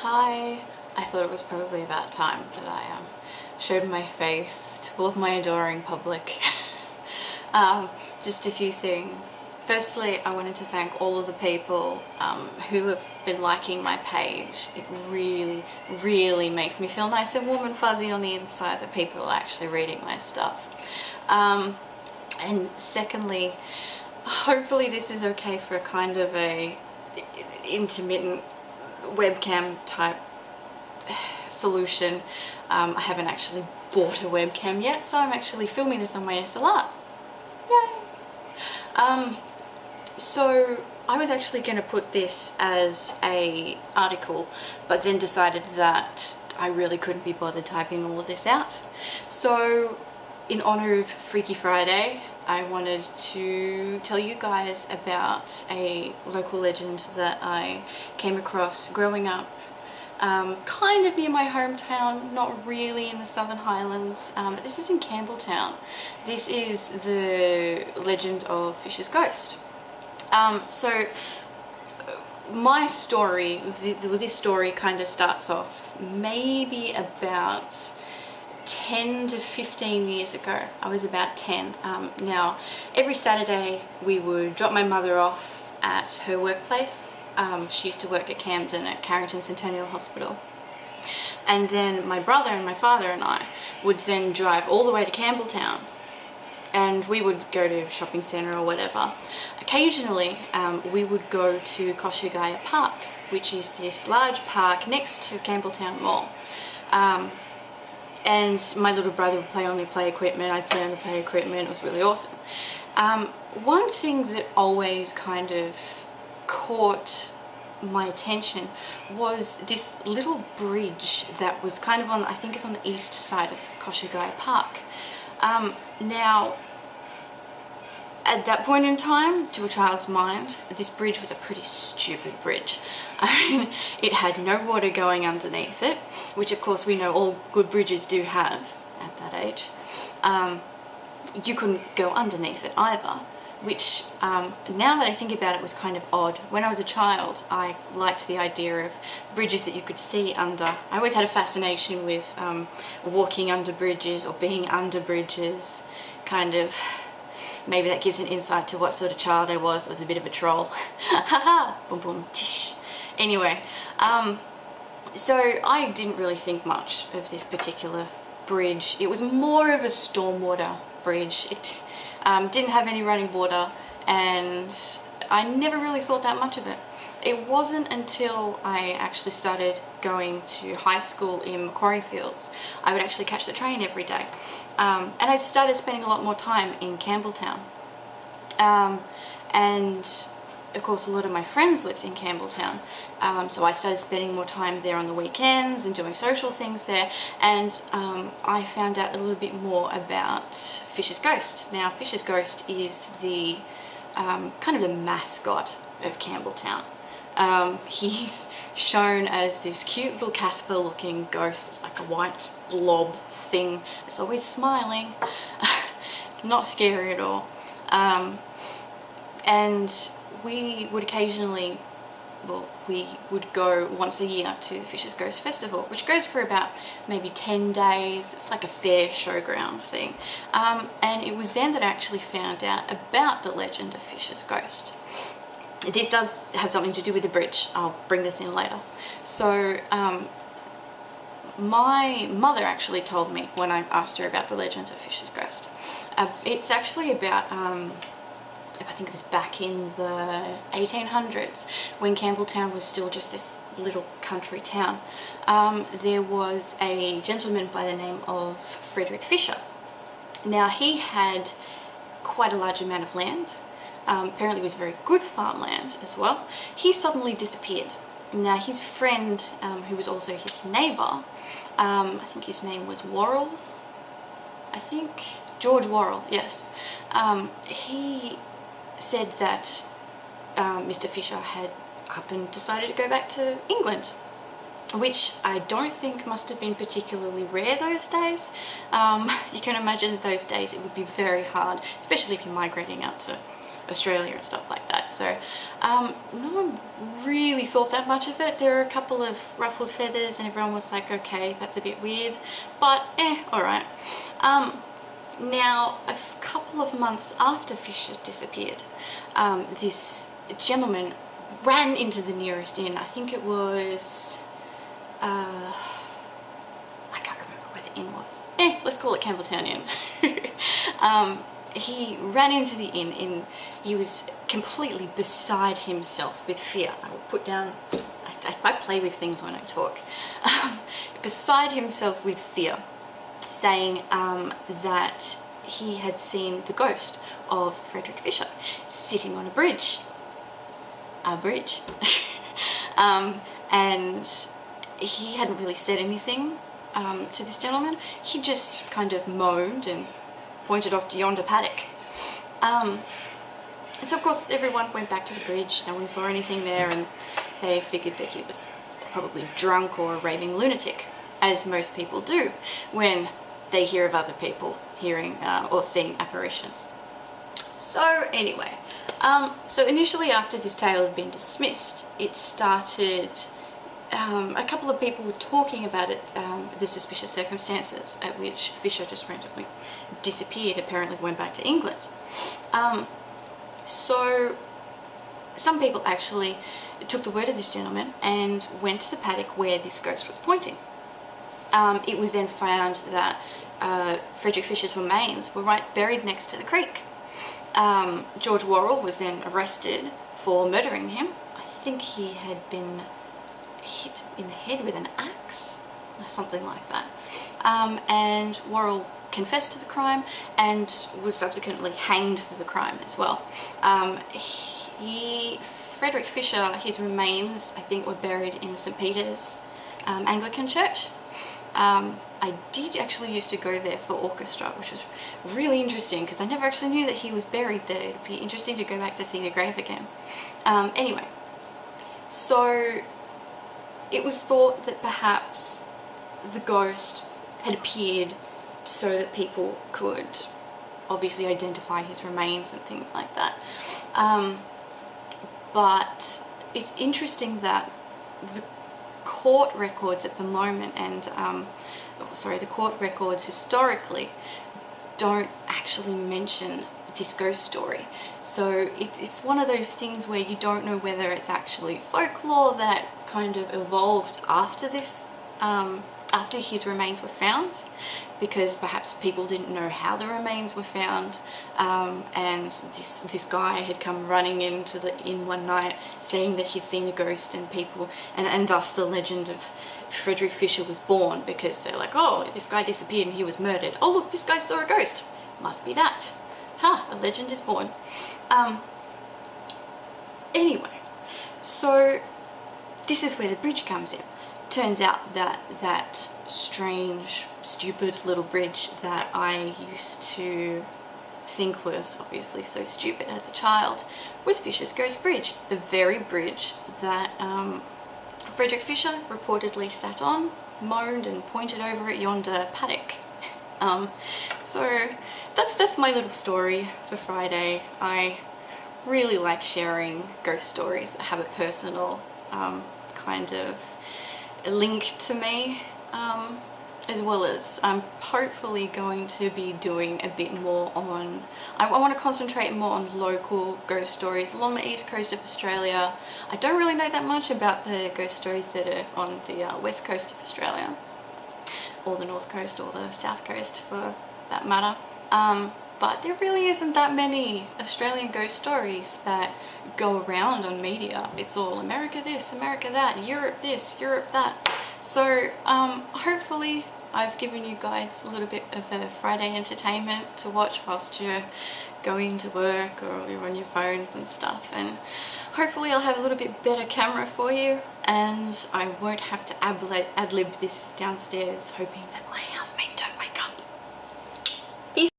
Hi. I thought it was probably about time that I showed my face to all of my adoring public. Just a few things. Firstly, I wanted to thank all of the people who have been liking my page. It really makes me feel nice and warm and fuzzy on the inside that people are actually reading my stuff. And secondly, hopefully this is okay for a kind of a intermittent webcam type solution. I haven't actually bought a webcam yet, so I'm actually filming this on my SLR. Yay! So I was actually going to put this as a article, but then decided that I really couldn't be bothered typing all of this out. So in honor of Freaky Friday, I wanted to tell you guys about a local legend that I came across growing up, kind of near my hometown, not really in the Southern Highlands, but this is in Campbelltown. This is the legend of Fisher's Ghost. So my story, this story kind of starts off maybe about 10 to 15 years ago. I was about 10. Now, every Saturday we would drop my mother off at her workplace. She used to work at Camden at Carrington Centennial Hospital. And then my brother and my father and I would then drive all the way to Campbelltown, and we would go to a shopping centre or whatever. Occasionally we would go to Koshigaya Park, which is this large park next to Campbelltown Mall. And my little brother would play on the play equipment, I'd play on the play equipment. It was really awesome. One thing that always kind of caught my attention was this little bridge that was kind of on, I think it's on the east side of Koshigaya Park. Now, at that point in time, to a child's mind, this bridge was a pretty stupid bridge. I mean, it had no water going underneath it, which of course we know all good bridges do have at that age. You couldn't go underneath it either, which now that I think about it was kind of odd. When I was a child, I liked the idea of bridges that you could see under. I always had a fascination with walking under bridges or being under bridges, kind of. Maybe that gives an insight to what sort of child I was. I was a bit of a troll. Haha, boom boom tish. Anyway, so I didn't really think much of this particular bridge. It was more of a stormwater bridge. It didn't have any running water, and I never really thought that much of it. It wasn't until I actually started going to high school in Macquarie Fields. I would actually catch the train every day. And I started spending a lot more time in Campbelltown. And of course a lot of my friends lived in Campbelltown. So I started spending more time there on the weekends and doing social things there. And I found out a little bit more about Fisher's Ghost. Now, Fisher's Ghost is the kind of the mascot of Campbelltown. He's shown as this cute little Casper looking ghost. It's like a white blob thing. It's always smiling. Not scary at all. And we would occasionally, well, we would go once a year to the Fisher's Ghost Festival, which goes for about maybe 10 days. It's like a fair showground thing. And it was then that I actually found out about the legend of Fisher's Ghost. This does have something to do with the bridge. I'll bring this in later. So my mother actually told me when I asked her about the legend of Fisher's Ghost. It's actually about, I think it was back in the 1800s, when Campbelltown was still just this little country town. There was a gentleman by the name of Frederick Fisher. Now, he had quite a large amount of land. Apparently it was very good farmland as well. He suddenly disappeared. Now, his friend, who was also his neighbour, I think his name was Worrell, I think, George Worrell, yes. He said that Mr. Fisher had up and decided to go back to England, which I don't think must have been particularly rare those days. You can imagine those days it would be very hard, especially if you're migrating out to Australia and stuff like that. So no one really thought that much of it. There were a couple of ruffled feathers and everyone was like, okay, that's a bit weird, but alright. Now, a couple of months after Fisher disappeared, this gentleman ran into the nearest inn. I think it was, I can't remember where the inn was. Let's call it Campbelltown Inn. He ran into the inn and he was completely beside himself with fear. I will put down, I play with things when I talk. Beside himself with fear, saying that he had seen the ghost of Frederick Fisher sitting on a bridge. And he hadn't really said anything to this gentleman. He just kind of moaned and pointed off to yonder paddock. And so of course everyone went back to the bridge. No one saw anything there, and they figured that he was probably drunk or a raving lunatic, as most people do when they hear of other people hearing or seeing apparitions. So anyway, so initially after this tale had been dismissed, it started, a couple of people were talking about it, the suspicious circumstances at which Fisher just randomly disappeared, apparently went back to England. So some people actually took the word of this gentleman and went to the paddock where this ghost was pointing. It was then found that Frederick Fisher's remains were right buried next to the creek. George Worrell was then arrested for murdering him. I think he had been hit in the head with an axe or something like that. And Worrell confessed to the crime and was subsequently hanged for the crime as well. Frederick Fisher, his remains, I think, were buried in St. Peter's Anglican Church. I did actually used to go there for orchestra, which was really interesting because I never actually knew that he was buried there. It'd be interesting to go back to see the grave again. Anyway, so it was thought that perhaps the ghost had appeared so that people could obviously identify his remains and things like that. But it's interesting that the court records at the moment and the court records historically don't actually mention this ghost story. So it's one of those things where you don't know whether it's actually folklore that kind of evolved after this, after his remains were found, because perhaps people didn't know how the remains were found, and this guy had come running into the inn one night saying that he'd seen a ghost, and people, and thus the legend of Frederick Fisher was born, because they're like, oh, this guy disappeared and he was murdered. Oh look, this guy saw a ghost. Must be that. A legend is born. Anyway, so this is where the bridge comes in. Turns out that that strange, stupid little bridge that I used to think was obviously so stupid as a child was Fisher's Ghost Bridge, the very bridge that Frederick Fisher reportedly sat on, moaned and pointed over at yonder paddock. So that's my little story for Friday. I really like sharing ghost stories that have a personal kind of link to me, as well as I'm hopefully going to be doing a bit more on, I want to concentrate more on local ghost stories along the east coast of Australia. I don't really know that much about the ghost stories that are on the west coast of Australia, or the north coast, or the south coast for that matter. But there really isn't that many Australian ghost stories that go around on media. It's all America this, America that, Europe this, Europe that. So hopefully I've given you guys a little bit of a Friday entertainment to watch whilst you're going to work or you're on your phones and stuff, and hopefully I'll have a little bit better camera for you and I won't have to ad-lib this downstairs, hoping that my housemates